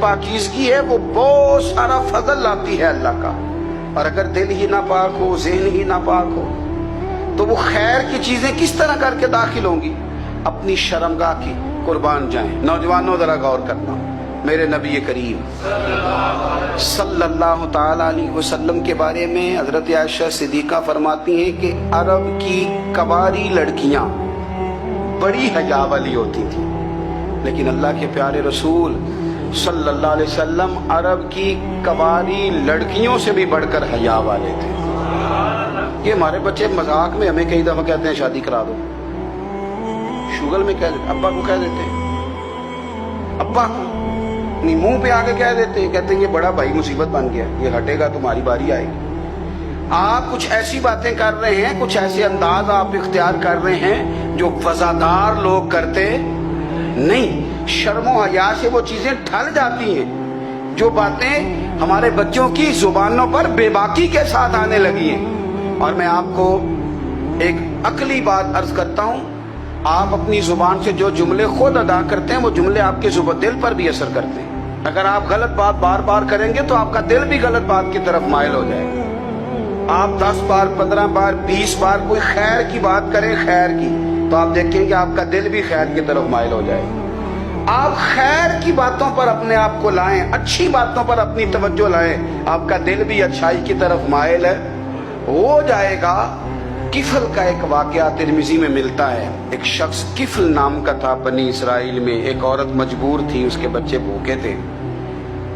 پاکیزگی ہے وہ بہت سارا فضل لاتی ہے اللہ کا. اور اگر دل ہی ناپاک ہو، ذہن ہی ناپاک ہو، تو وہ خیر کی چیزیں کس طرح کر کے داخل ہوں گی؟ اپنی شرمگاہ کی قربان جائیں. نوجوانوں ذرا غور کرنا. میرے نبی کریم صلی اللہ تعالی علیہ وسلم کے بارے میں حضرت عائشہ صدیقہ فرماتی ہیں کہ عرب کی کواری لڑکیاں بڑی حیا والی ہوتی تھیں، لیکن اللہ کے پیارے رسول صلی اللہ علیہ وسلم عرب کی کواری لڑکیوں سے بھی بڑھ کر حیا والے تھے. یہ ہمارے بچے مذاق میں ہمیں کئی دفعہ کہتے ہیں شادی کرا دو، شوگل میں کہہ دیتے، ابا کو کہہ دیتے ہیں، ابا کو نہیں منہ پہ آ کے کہہ دیتے ہیں، کہتے ہیں یہ بڑا بھائی مصیبت بن گیا، یہ ہٹے گا تمہاری باری آئے گی. آپ کچھ ایسی باتیں کر رہے ہیں، کچھ ایسے انداز آپ اختیار کر رہے ہیں جو وفادار لوگ کرتے نہیں. شرم و حیا سے وہ چیزیں ٹھل جاتی ہیں جو باتیں ہمارے بچوں کی زبانوں پر بے باکی کے ساتھ آنے لگی ہیں. اور میں آپ کو ایک عقلی بات عرض کرتا ہوں، آپ اپنی زبان سے جو جملے خود ادا کرتے ہیں وہ جملے آپ کے دل پر بھی اثر کرتے ہیں. اگر آپ غلط بات بار بار کریں گے تو آپ کا دل بھی غلط بات کی طرف مائل ہو جائے گا. آپ 10 بار 15 بار 20 بار کوئی خیر کی بات کریں، خیر کی، تو آپ دیکھیں کہ آپ کا دل بھی خیر کی طرف مائل ہو جائے گا. آپ خیر کی باتوں پر اپنے آپ کو لائیں، اچھی باتوں پر اپنی توجہ لائیں، آپ کا دل بھی اچھائی کی طرف مائل ہو جائے گا. کفل کا ایک واقعہ ترمذی میں ملتا ہے. ایک شخص کفل نام کا تھا بنی اسرائیل میں. ایک عورت مجبور تھی، اس کے بچے بھوکے تھے،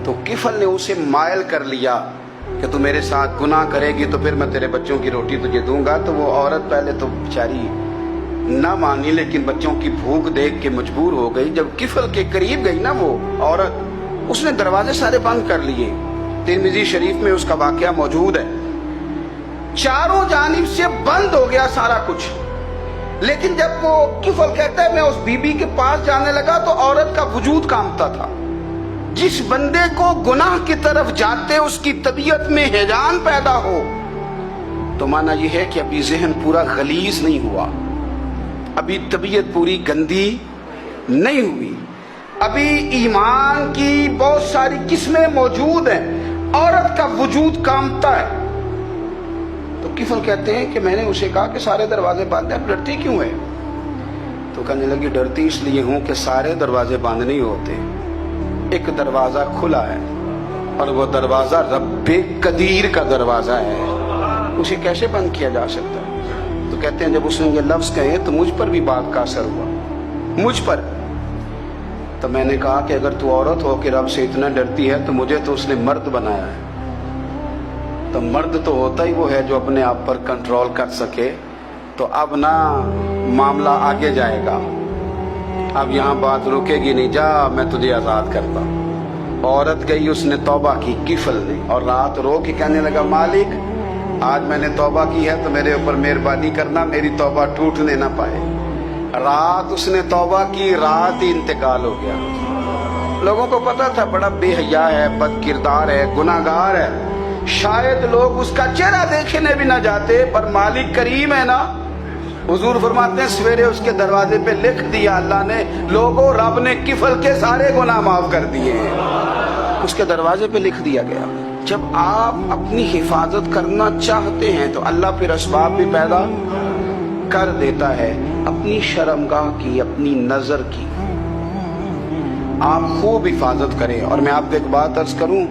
تو کفل نے اسے مائل کر لیا کہ تو میرے ساتھ گناہ کرے گی تو پھر میں تیرے بچوں کی روٹی تجھے دوں گا. تو وہ عورت پہلے تو بیچاری نہ مانی، لیکن بچوں کی بھوک دیکھ کے مجبور ہو گئی. جب کفل کے قریب گئی نا وہ عورت، اس نے دروازے سارے بند کر لیے. ترمذی شریف میں اس کا واقعہ موجود ہے. چاروں جانب سے بند ہو گیا سارا کچھ. لیکن جب وہ کفل کہتا ہے میں اس بی بی کے پاس جانے لگا تو عورت کا وجود کانپتا تھا. جس بندے کو گناہ کی طرف جاتے اس کی طبیعت میں ہیجان پیدا ہو تو مانا یہ ہے کہ ابھی ذہن پورا غلیظ نہیں ہوا، ابھی طبیعت پوری گندی نہیں ہوئی، ابھی ایمان کی بہت ساری قسمیں موجود ہیں، عورت کا وجود کانپتا ہے. تو کفل کہتے ہیں کہ میں نے اسے کہا کہ سارے دروازے بند ہیں، ڈرتی کیوں ہے؟ تو کہنے لگی ڈرتی اس لیے ہوں کہ سارے دروازے بند نہیں ہوتے، ایک دروازہ کھلا ہے اور وہ دروازہ رب قدیر کا دروازہ ہے، اسے کیسے بند کیا جا سکتا ہے؟ تو کہتے ہیں جب اس نے یہ لفظ کہے تو مجھ پر بھی بات کا اثر ہوا، مجھ پر. تو میں نے کہا کہ اگر تو عورت ہو کہ رب سے اتنا ڈرتی ہے تو مجھے تو اس نے مرد بنایا ہے. تو مرد تو ہوتا ہی وہ ہے جو اپنے آپ پر کنٹرول کر سکے. تو اب نہ معاملہ آگے جائے گا، اب یہاں بات رکے گی نہیں، جا میں تجھے آزاد کرتا. عورت گئی، اس نے توبہ کی کفل نے، اور رات رو کے کہنے لگا مالک آج میں نے توبہ کی ہے تو میرے اوپر مہربانی کرنا، میری توبہ ٹوٹنے نہ پائے. رات اس نے توبہ کی، رات ہی انتقال ہو گیا. لوگوں کو پتا تھا بڑا بے حیا ہے، بد کردار ہے، گناہگار ہے، شاید لوگ اس کا چہرہ دیکھنے بھی نہ جاتے، پر مالک کریم ہے نا. حضور فرماتے ہیں سویرے اس کے دروازے پہ لکھ دیا اللہ نے، لوگوں رب نے کفل کے سارے گناہ معاف کر دیے ہیں. اس کے دروازے پہ لکھ دیا گیا. جب آپ اپنی حفاظت کرنا چاہتے ہیں تو اللہ پھر اسباب بھی پیدا کر دیتا ہے. اپنی شرمگاہ کی، اپنی نظر کی آپ خوب حفاظت کریں. اور میں آپ کو ایک بات عرض کروں،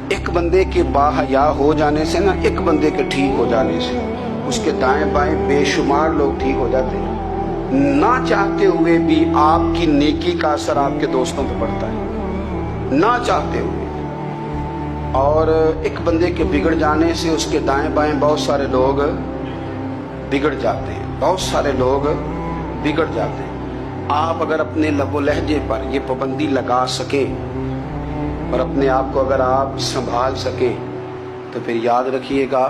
ایک بندے کے باحیا ہو جانے سے نا، ایک بندے کے ٹھیک ہو جانے سے اس کے دائیں بائیں بے شمار لوگ ٹھیک ہو جاتے ہیں. نہ چاہتے ہوئے بھی آپ کی نیکی کا اثر آپ کے دوستوں پہ پڑتا ہے، نہ چاہتے ہوئے. اور ایک بندے کے بگڑ جانے سے اس کے دائیں بائیں بہت سارے لوگ بگڑ جاتے ہیں، بہت سارے لوگ بگڑ جاتے ہیں. آپ اگر اپنے لب و لہجے پر یہ پابندی لگا سکیں اور اپنے آپ کو اگر آپ سنبھال سکیں تو پھر یاد رکھیے گا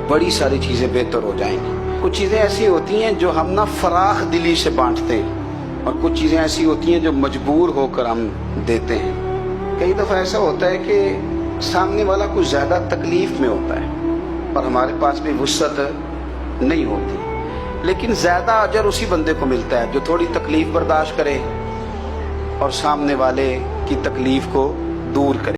بڑی ساری چیزیں بہتر ہو جائیں گی. کچھ چیزیں ایسی ہوتی ہیں جو ہم نہ فراخ دلی سے بانٹتے ہیں، اور کچھ چیزیں ایسی ہوتی ہیں جو مجبور ہو کر ہم دیتے ہیں. کئی دفعہ ایسا ہوتا ہے کہ سامنے والا کچھ زیادہ تکلیف میں ہوتا ہے اور ہمارے پاس بھی وسعت نہیں ہوتی، لیکن زیادہ اجر اسی بندے کو ملتا ہے جو تھوڑی تکلیف برداشت کرے اور سامنے والے کی تکلیف کو دور کرے.